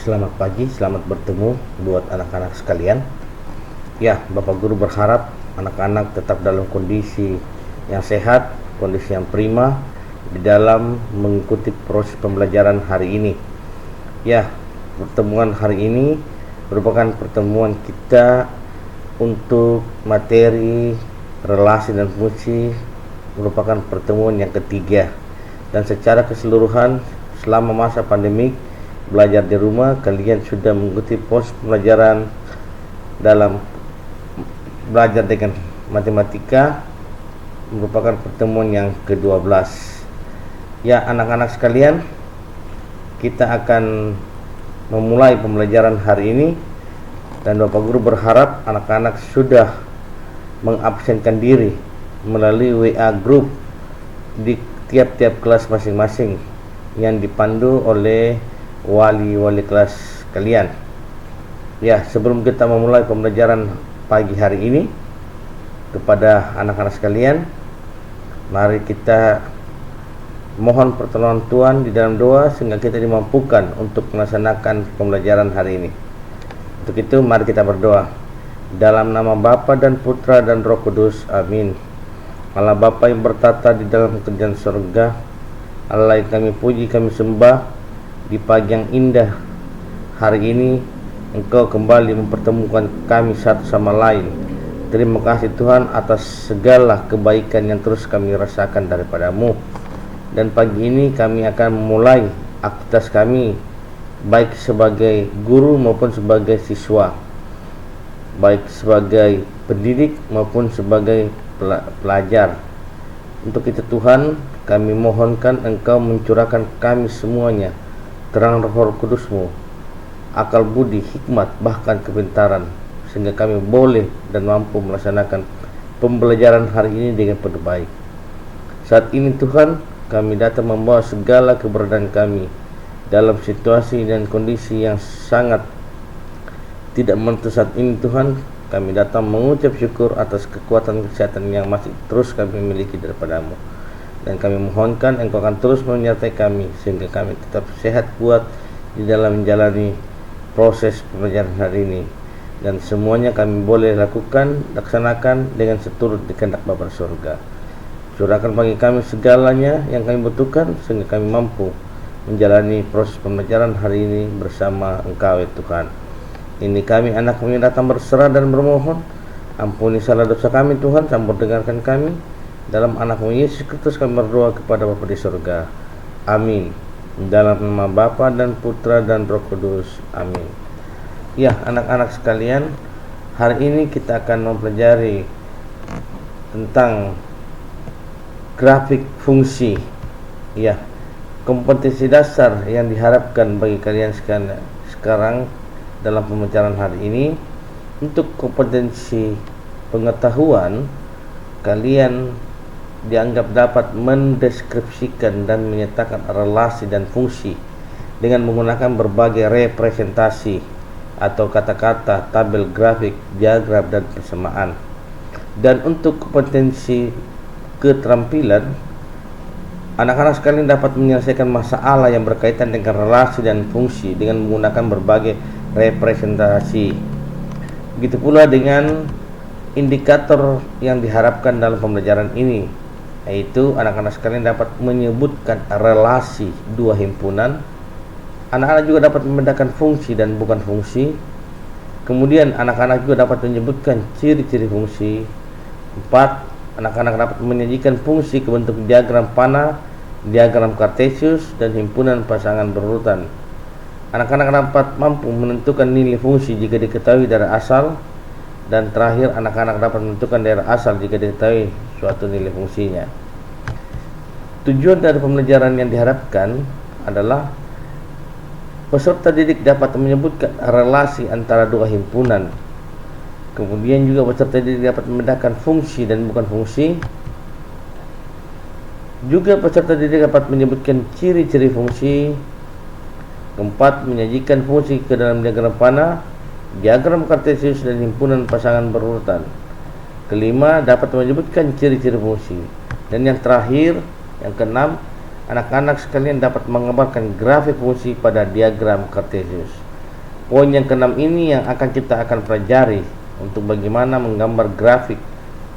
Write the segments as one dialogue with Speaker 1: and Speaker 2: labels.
Speaker 1: Selamat pagi, selamat bertemu buat anak-anak sekalian. Ya, Bapak Guru berharap anak-anak tetap dalam kondisi yang sehat, kondisi yang prima di dalam mengikuti proses pembelajaran hari ini. Ya, pertemuan hari ini merupakan pertemuan kita untuk materi relasi dan fungsi, merupakan pertemuan yang ketiga. Dan secara keseluruhan selama masa pandemik belajar di rumah, kalian sudah mengikuti proses pembelajaran dalam belajar dengan matematika, merupakan pertemuan yang ke-12. Ya, anak-anak sekalian, kita akan memulai pembelajaran hari ini, dan Bapak Guru berharap anak-anak sudah mengabsenkan diri melalui WA group di tiap-tiap kelas masing-masing yang dipandu oleh wali-wali kelas kalian. Ya, sebelum kita memulai pembelajaran pagi hari ini, kepada anak-anak sekalian, mari kita mohon pertolongan Tuhan di dalam doa sehingga kita dimampukan untuk melaksanakan pembelajaran hari ini. Untuk itu mari kita berdoa. Dalam nama Bapa dan Putra dan Roh Kudus, amin. Allah Bapa yang bertata di dalam kerajaan surga, Allah yang kami puji, kami sembah, di pagi yang indah hari ini Engkau kembali mempertemukan kami satu sama lain. Terima kasih Tuhan atas segala kebaikan yang terus kami rasakan daripada-Mu. Dan pagi ini kami akan memulai aktivitas kami, baik sebagai guru maupun sebagai siswa, baik sebagai pendidik maupun sebagai pelajar. Untuk itu Tuhan, kami mohonkan Engkau mencurahkan kami semuanya terang Roh Kudus-Mu, akal budi, hikmat, bahkan kepintaran, sehingga kami boleh dan mampu melaksanakan pembelajaran hari ini dengan penuh baik. Saat ini Tuhan, kami datang membawa segala keberadaan kami dalam situasi dan kondisi yang sangat tidak menentu saat ini Tuhan. Kami datang mengucap syukur atas kekuatan kesehatan yang masih terus kami miliki daripada-Mu. Dan kami mohonkan Engkau akan terus menyertai kami sehingga kami tetap sehat kuat di dalam menjalani proses pembelajaran hari ini, dan semuanya kami boleh laksanakan dengan seturut di kehendak Bapa surga. Curahkan bagi kami segalanya yang kami butuhkan sehingga kami mampu menjalani proses pembelajaran hari ini bersama Engkau ya Tuhan. Ini kami anak kami datang berserah dan bermohon, ampuni salah dosa kami Tuhan, campur dengarkan kami. Dalam anak-Mu Yesus Kristus kami berdoa kepada Bapa di surga. Amin. Dalam nama Bapa dan Putra dan Roh Kudus. Amin. Ya, anak-anak sekalian, hari ini kita akan mempelajari tentang grafik fungsi. Ya, kompetensi dasar yang diharapkan bagi kalian sekarang dalam pembelajaran hari ini. Untuk kompetensi pengetahuan, kalian dianggap dapat mendeskripsikan dan menyatakan relasi dan fungsi dengan menggunakan berbagai representasi atau kata-kata, tabel grafik, diagram, dan persamaan. Dan untuk kompetensi keterampilan, anak-anak sekalian dapat menyelesaikan masalah yang berkaitan dengan relasi dan fungsi dengan menggunakan berbagai representasi. Begitu pula dengan indikator yang diharapkan dalam pembelajaran ini, yaitu anak-anak sekalian dapat menyebutkan relasi dua himpunan. Anak-anak juga dapat membedakan fungsi dan bukan fungsi. Kemudian anak-anak juga dapat menyebutkan ciri-ciri fungsi. 4. Anak-anak dapat menyajikan fungsi ke bentuk diagram panah, diagram kartesius, dan himpunan pasangan berurutan. Anak-anak dapat mampu menentukan nilai fungsi jika diketahui daerah asal. Dan terakhir, anak-anak dapat menentukan daerah asal jika diketahui suatu nilai fungsinya. Tujuan dari pembelajaran yang diharapkan adalah peserta didik dapat menyebutkan relasi antara dua himpunan. Kemudian juga peserta didik dapat membedakan fungsi dan bukan fungsi. Juga peserta didik dapat menyebutkan ciri-ciri fungsi. Keempat, menyajikan fungsi ke dalam diagram panah, diagram kartesius, dan himpunan pasangan berurutan. Kelima, dapat menyebutkan ciri-ciri fungsi. Dan yang terakhir, yang keenam, anak-anak sekalian dapat menggambarkan grafik fungsi pada diagram kartesius. Poin yang keenam ini yang kita akan pelajari untuk bagaimana menggambar grafik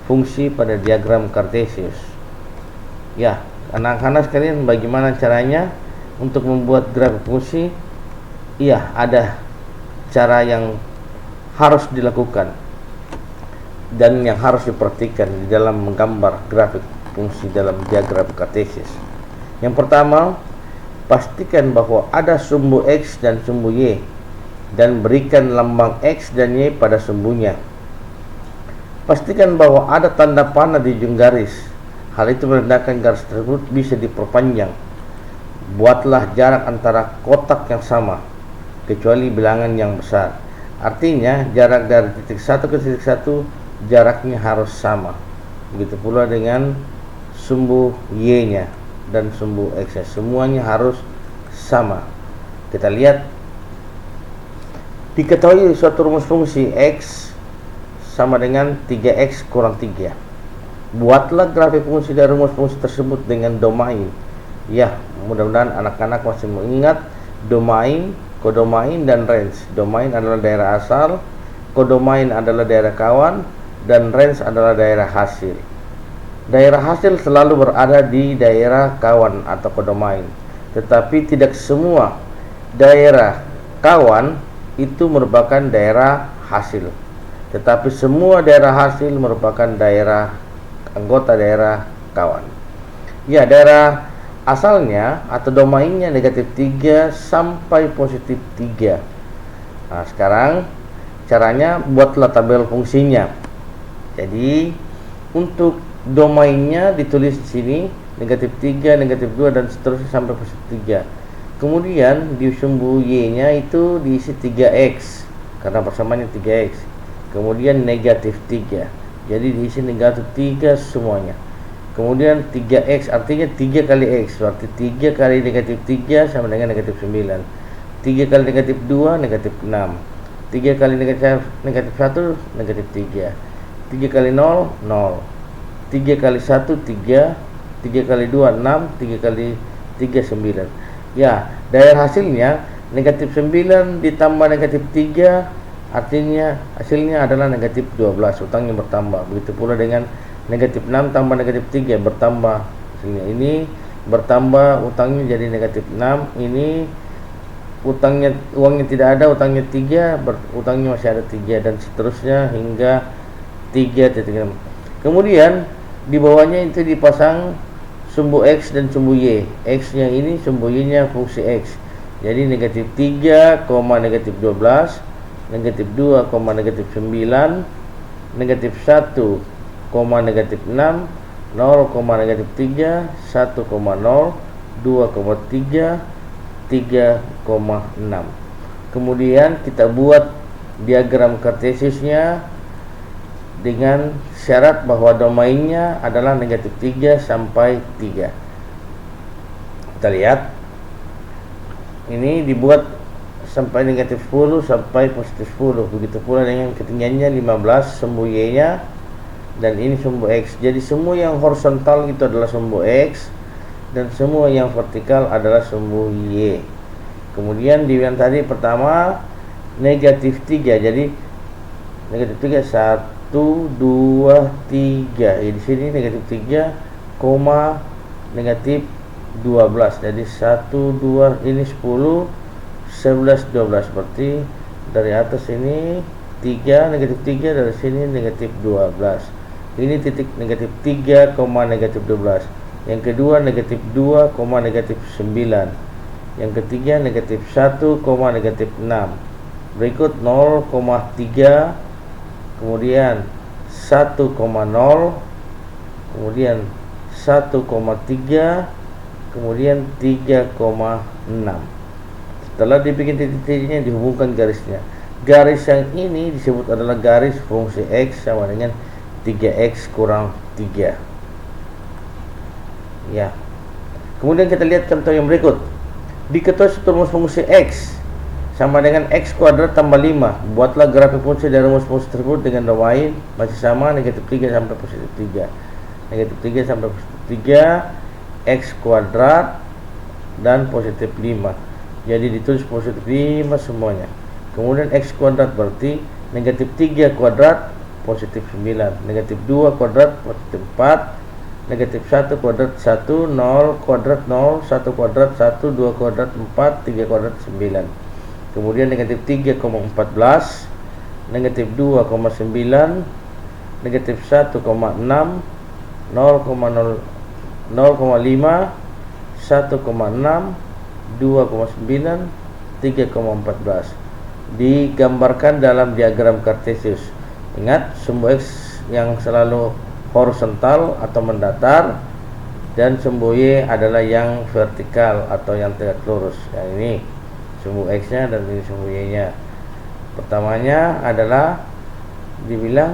Speaker 1: fungsi pada diagram Cartesius. Ya, anak-anak sekalian, bagaimana caranya untuk membuat grafik fungsi? Iya, ada cara yang harus dilakukan dan yang harus diperhatikan di dalam menggambar grafik fungsi dalam diagram Cartesius. Yang pertama, pastikan bahwa ada sumbu X dan sumbu Y dan berikan lambang X dan Y pada sumbunya. Pastikan bahwa ada tanda panah di ujung garis. Hal itu menandakan garis tersebut bisa diperpanjang. Buatlah jarak antara kotak yang sama, kecuali bilangan yang besar. Artinya jarak dari titik 1 ke titik 1 jaraknya harus sama. Begitu pula dengan sumbu Y-nya dan sumbu X-nya, semuanya harus sama. Kita lihat, diketahui suatu rumus fungsi X sama dengan 3X kurang 3. Buatlah grafik fungsi dari rumus fungsi tersebut dengan domain. Ya, mudah-mudahan anak-anak masih mengingat domain, kodomain, dan range. Domain adalah daerah asal, kodomain adalah daerah kawan, dan range adalah daerah hasil. Daerah hasil selalu berada di daerah kawan atau kodomain, tetapi tidak semua daerah kawan itu merupakan daerah hasil, tetapi semua daerah hasil merupakan daerah anggota daerah kawan. Ya, daerah asalnya atau domainnya negatif 3 sampai positif 3. Nah, sekarang caranya buatlah tabel fungsinya. Jadi untuk domainnya ditulis di sini negatif 3, negatif 2, dan seterusnya sampai positif 3. Kemudian di sumbu Y-nya itu diisi 3X karena persamaannya 3X. Kemudian negatif 3. Jadi diisi negatif 3 semuanya. Kemudian 3X artinya 3 kali X, berarti 3 kali negatif 3 sama dengan negatif 9. 3 kali negatif 2 negatif 6. 3 kali negatif 1 negatif 3. 3 kali 0 0. 3 kali 1 3. 3 kali 2 6. 3 kali 3 9. Ya, daerah hasilnya negatif 9 ditambah negatif 3, artinya hasilnya adalah negatif 12, utangnya bertambah. Begitu pula dengan negatif 6 tambah negatif 3 bertambah hasilnya. Ini bertambah, utangnya jadi negatif 6. Ini uangnya tidak ada, utangnya 3, utangnya masih ada 3, dan seterusnya hingga 3.6. Kemudian di bawahnya itu dipasang sumbu X dan sumbu Y. X-nya ini, sumbu Y-nya fungsi X. Jadi negatif 3, negatif 12, negatif 2, negatif 9, negatif 1, negatif 6, 0, negatif 3, 1, 0, 2, 3, 3,6. Kemudian kita buat diagram Cartesiusnya dengan syarat bahwa domainnya adalah negatif 3 sampai 3. Kita lihat, ini dibuat sampai negatif 10 sampai positif 10. Begitu pula dengan ketinggiannya 15 sumbu Y-nya, dan ini sumbu X. Jadi semua yang horizontal itu adalah sumbu X, dan semua yang vertikal adalah sumbu Y. Kemudian di yang tadi pertama negatif 3. Jadi negatif 3 1, 2, 3. Di sini negatif 3, negatif 12. Jadi 1, 2, ini 10, 11, 12. Berarti dari atas ini 3, negatif 3, dari sini negatif 12. Ini titik negatif 3, negatif 12. Yang kedua negatif 2, negatif 9. Yang ketiga negatif 1, negatif 6. Berikut 0,3, kemudian 1,0, kemudian 1,3, kemudian 3,6. Setelah dibikin titik-titiknya, dihubungkan garisnya. Garis yang ini disebut adalah garis fungsi X sama dengan 3X kurang 3. Ya. Kemudian kita lihat contoh yang berikut. Diketahui suatu rumus fungsi X sama dengan X kuadrat tambah 5. Buatlah grafik fungsi dari rumus fungsi tersebut dengan domain masih sama negatif 3 sampai positif 3. Negatif 3 sampai positif 3, X kuadrat dan positif 5. Jadi ditulis positif 5 semuanya. Kemudian X kuadrat berarti negatif 3 kuadrat positif 9, negatif 2 kuadrat positif 4, negatif 1 kuadrat 1, 0 kuadrat 0, 1 kuadrat 1, 2 kuadrat 4, 3 kuadrat 9. Kemudian negatif 3,14, negatif 2,9, negatif 1,6, 0,5, 1,6, 2,9, 3,14 digambarkan dalam diagram Kartesius. Ingat, sumbu X yang selalu horizontal atau mendatar dan sumbu Y adalah yang vertikal atau yang tegak lurus. Yang ini sumbu X nya dan ini sumbu Y nya. Pertamanya adalah dibilang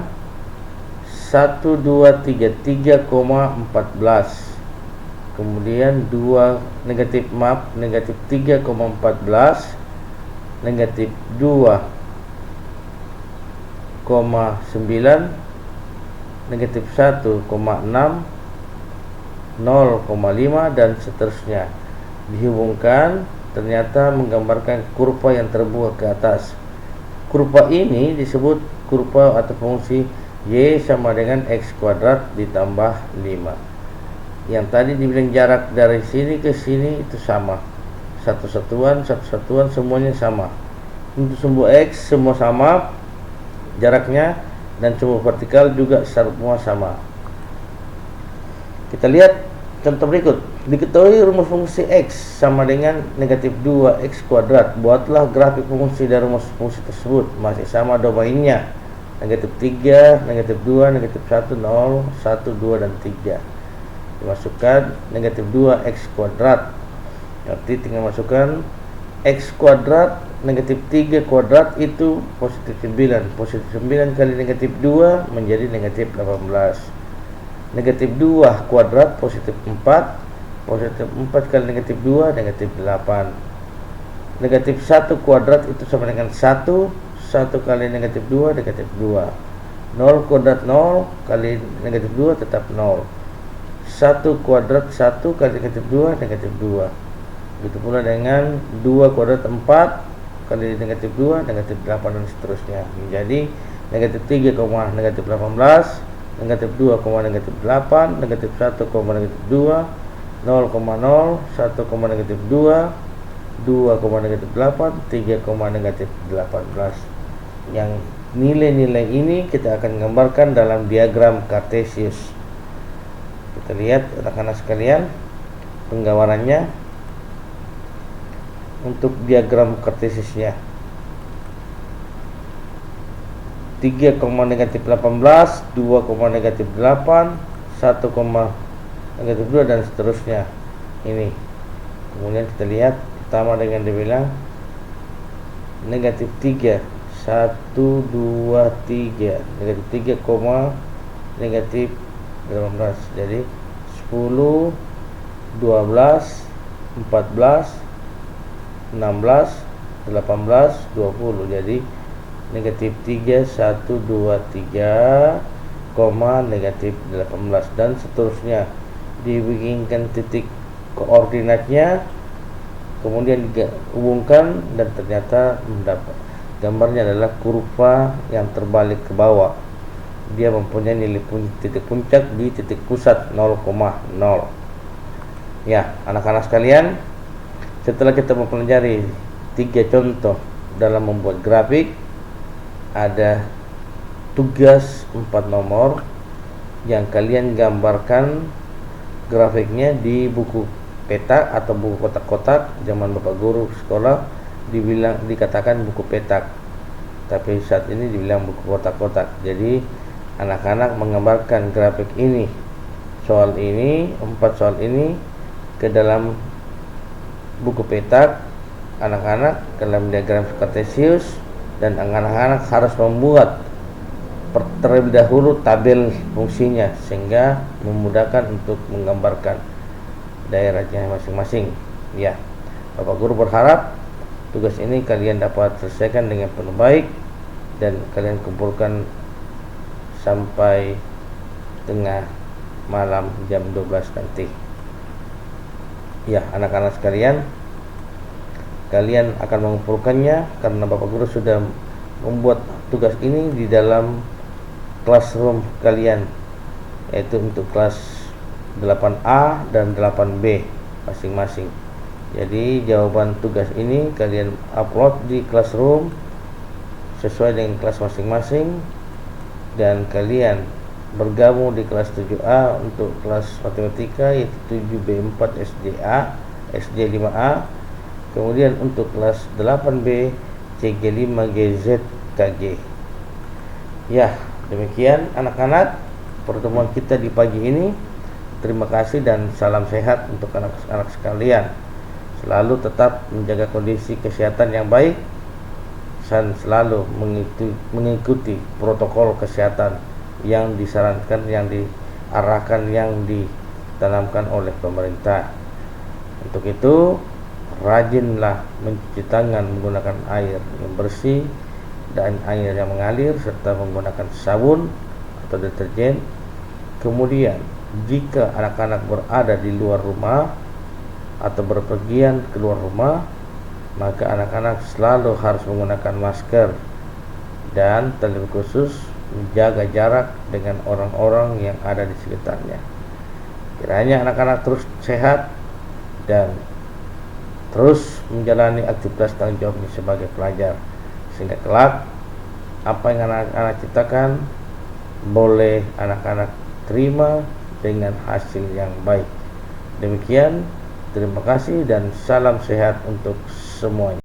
Speaker 1: 1, 2, 3, 3,14. Kemudian negatif 3,14, negatif 2,9, negatif 1,6, 0,5 dan seterusnya. Dihubungkan ternyata menggambarkan kurva yang terbuka ke atas. Kurva ini disebut kurva atau fungsi Y sama dengan X kuadrat ditambah 5. Yang tadi dibilang jarak dari sini ke sini itu sama, satu satuan semuanya sama. Untuk sumbu X semua sama jaraknya, dan sumbu vertikal juga semua sama. Kita lihat contoh berikut. Diketahui rumus fungsi X sama dengan negatif 2X kuadrat. Buatlah grafik fungsi dari rumus fungsi tersebut. Masih sama domainnya, negatif 3, negatif 2, negatif 1, 0, 1, 2, dan 3. Dimasukkan negatif 2X kuadrat. Nanti tinggal masukkan X kuadrat negatif 3 kuadrat itu positif 9. Positif 9 kali negatif 2 menjadi negatif 18. Negatif 2 kuadrat positif 4. Positif 4 kali negatif 2 negatif 8. Negatif 1 kuadrat itu sama dengan 1. 1 kali negatif 2 negatif 2. 0 kuadrat 0 kali negatif 2 tetap 0. 1 kuadrat 1 kali negatif 2 negatif 2. Begitu pula dengan 2 kuadrat 4 kali negatif 2 negatif 8 dan seterusnya. Jadi negatif 3, negatif 18, negatif 2, negatif 8, negatif 1, negatif 2, 0,0, 1, negatif 2, 2, negatif 8, 3, negatif 18. Yang nilai-nilai ini kita akan gambarkan dalam diagram Kartesius. Kita lihat rekan-rekan sekalian penggambarannya untuk diagram Kartesiusnya. 3, negatif 18, 2, negatif 8, 1, negatif 2 dan seterusnya. Ini. Kemudian kita lihat pertama dengan dibilang negatif 3, 1, 2, 3, negatif 3, negatif 18. Jadi 10, 12, 14, 16, 18, 20. Jadi negatif 3, 1, 2, 3, negatif 18 dan seterusnya. Dibikinkan titik koordinatnya, kemudian dihubungkan dan ternyata mendapat gambarnya adalah kurva yang terbalik ke bawah. Dia mempunyai nilai titik puncak di titik pusat 0,0. Ya, anak-anak sekalian, setelah kita mempelajari 3 contoh dalam membuat grafik, ada tugas 4 nomor yang kalian gambarkan grafiknya di buku petak atau buku kotak-kotak. Zaman Bapak guru sekolah dikatakan buku petak, tapi saat ini dibilang buku kotak-kotak. Jadi anak-anak menggambarkan grafik ini, soal ini, 4 soal ini ke dalam buku petak anak-anak dalam diagram Kartesius, dan anak-anak harus membuat terlebih dahulu tabel fungsinya sehingga memudahkan untuk menggambarkan daerahnya masing-masing. Ya, Bapak guru berharap tugas ini kalian dapat selesaikan dengan penuh baik dan kalian kumpulkan sampai tengah malam jam 12 nanti. Ya, anak-anak sekalian, kalian akan mengumpulkannya karena Bapak Guru sudah membuat tugas ini di dalam classroom kalian, yaitu untuk kelas 8A dan 8B masing-masing. Jadi jawaban tugas ini kalian upload di classroom sesuai dengan kelas masing-masing, dan kalian bergabung di kelas 7A untuk kelas matematika, yaitu 7B4 SDA, SD5A. Kemudian untuk kelas 8B CG5GZ KG. Ya, demikian anak-anak pertemuan kita di pagi ini. Terima kasih dan salam sehat untuk anak-anak sekalian. Selalu tetap menjaga kondisi kesehatan yang baik dan selalu mengikuti protokol kesehatan yang disarankan, yang diarahkan, yang ditanamkan oleh pemerintah. Untuk itu, rajinlah mencuci tangan menggunakan air yang bersih dan air yang mengalir, serta menggunakan sabun atau deterjen. Kemudian, jika anak-anak berada di luar rumah atau berpergian keluar rumah, maka anak-anak selalu harus menggunakan masker dan terlebih khusus menjaga jarak dengan orang-orang yang ada di sekitarnya. Kiranya anak-anak terus sehat dan terus menjalani aktivitas tanggung jawabnya sebagai pelajar, sehingga kelak apa yang anak-anak ciptakan boleh anak-anak terima dengan hasil yang baik. Demikian, terima kasih dan salam sehat untuk semuanya.